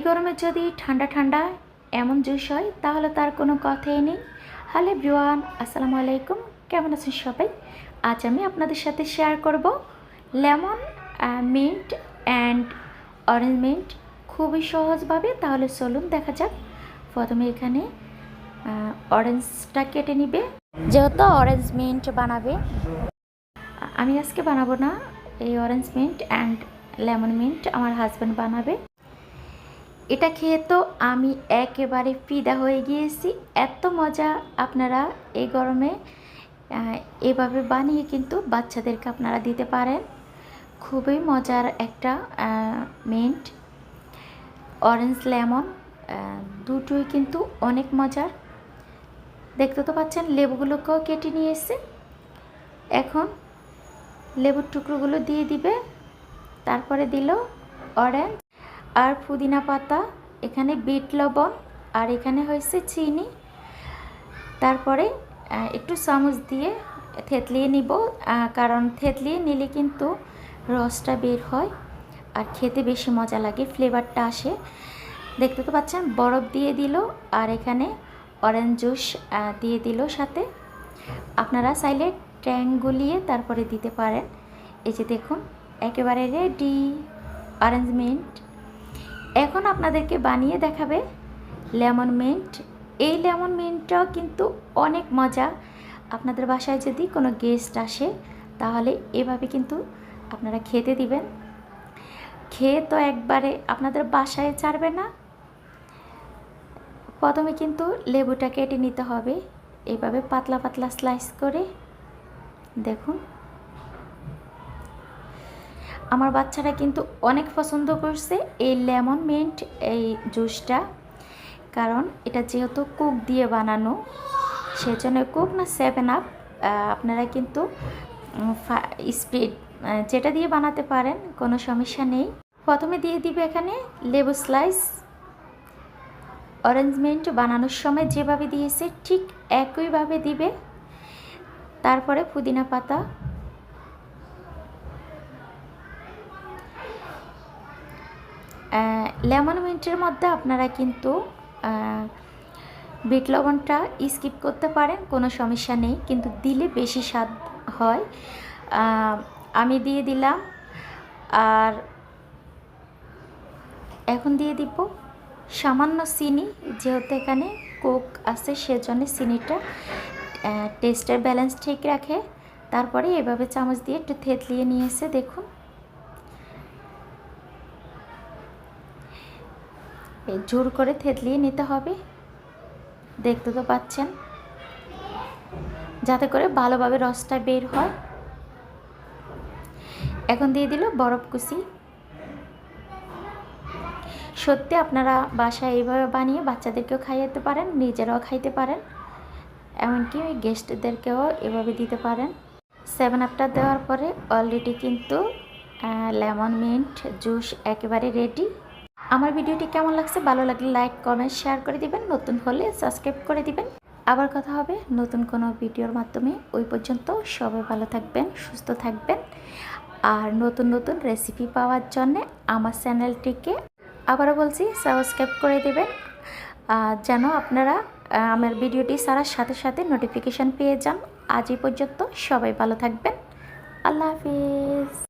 গরমে যদি ঠান্ডা ঠান্ডা এমন জুস হয় তাহলে তার কোনো কথাই নেই। হ্যালো এভরিওয়ান, আসসালামু আলাইকুম। কেমন আছেন সবাই? আজ আমি আপনাদের সাথে শেয়ার করব lemon mint and orange mint খুবই সহজভাবে। তাহলে চলুন দেখা যাক। প্রথমে এখানে অরেঞ্জটা কেটে নিবে, যেহেতু অরেঞ্জ মিন্ট বানাবে। আমি আজকে বানাবো না, এই orange mint and lemon mint আমার হাজব্যান্ড বানাবে। এটা খেয়ে তো আমি একেবারে ফিদা হয়ে গিয়েছি, এত মজা। আপনারা এই গরমে এভাবে বানিয়ে কিন্তু বাচ্চাদেরকে আপনারা দিতে পারেন। খুবই মজার একটা মিন্ট, অরেঞ্জ লেমন দুটোই কিন্তু অনেক মজার। দেখতে তো পাচ্ছেন লেবুগুলোকেও কেটে নিয়ে এসে এখন লেবুর টুকরোগুলো দিয়ে দিবে। তারপরে দিল অরেঞ্জ আর পুদিনা পাতা, এখানে বিট লবণ, আর এখানে হয়েছে চিনি। তারপরে একটু চামচ দিয়ে থেতলিয়ে নিব, কারণ থেতলিয়ে নিলে কিন্তু রসটা বের হয় আর খেতে বেশি মজা লাগে, ফ্লেভারটা আসে। দেখতে তো পাচ্ছেন বরফ দিয়ে দিল আর এখানে অরেঞ্জ জুস দিয়ে দিল সাথে। আপনারা চাইলে ট্যাং গুলিয়ে তারপরে দিতে পারেন। এই যে দেখুন একেবারে রেডি অরেঞ্জ মিন্ট। এখন আপনাদেরকে বানিয়ে দেখাবে লেমন মিন্ট। এই লেমন মিন্টটাও কিন্তু অনেক মজা। আপনাদের বাসায় যদি কোনো গেস্ট আসে তাহলে এভাবে কিন্তু আপনারা খেতে দিবেন। খেয়ে তো একবারে আপনাদের বাসায় ছাড়বে না। প্রথমে কিন্তু লেবুটা কেটে নিতে হবে এইভাবে পাতলা পাতলা স্লাইস করে। দেখুন আমার বাচ্চারা কিন্তু অনেক পছন্দ করছে এই লেমন মিন্ট এই জুসটা, কারণ এটা যেহেতু কোক দিয়ে বানানো, সেজন্য কোক না 7 আপ আপনারা কিন্তু স্প্রিট যেটা দিয়ে বানাতে পারেন, কোনো সমস্যা নেই। প্রথমে দিয়ে দিবে এখানে লেবু স্লাইস। অরেঞ্জ মিন্ট বানানোর সময় যেভাবে দিয়েছে ঠিক একইভাবে দিবে। তারপরে পুদিনা পাতা, লেমন মিন্টের মধ্যে আপনারা কিন্তু বিট লবণটা স্কিপ করতে পারেন, কোনো সমস্যা নেই, কিন্তু দিলে বেশি স্বাদ হয়। আমি দিয়ে দিলাম। আর এখন দিয়ে দিব সামান্য চিনি, যেহেতু এখানে কোক আছে সেজন্য চিনিটা টেস্টের ব্যালেন্স ঠিক রাখে। তারপরে এভাবে চামচ দিয়ে একটু থেতলিয়ে নিয়েছে। দেখুন জোর করে থেতলিয়ে নিতে হবে, দেখতে তো পাচ্ছেন, যাতে করে ভালোভাবে রসটা বের হয়। এখন দিয়ে দিল বরফ কুচি। সত্যি আপনারা বাসায় এইভাবে বানিয়ে বাচ্চাদেরকেও খাইয়ে পারেন, নিজেরাও খাইতে পারেন, এমনকি গেস্টদেরকেও এভাবে দিতে পারেন। 7 আপটা দেওয়ার পরে অলরেডি কিন্তু লেমন মিন্ট জুস একেবারে রেডি। আমার ভিডিওটি কেমন লাগছে, ভালো লাগলে লাইক কমেন্ট শেয়ার করে দিবেন, নতুন হলে সাবস্ক্রাইব করে দিবেন। আবার কথা হবে নতুন কোনো ভিডিওর মাধ্যমে। ওই পর্যন্ত সবাই ভালো থাকবেন, সুস্থ থাকবেন। আর নতুন নতুন রেসিপি পাওয়ার জন্যে আমার চ্যানেলটিকে আবারও বলছি সাবস্ক্রাইব করে দেবেন, যেন আপনারা আমার ভিডিওটি ছাড়ার সাথে সাথে নোটিফিকেশান পেয়ে যান। আজ এই পর্যন্ত সবাই ভালো থাকবেন। আল্লাহ হাফিজ।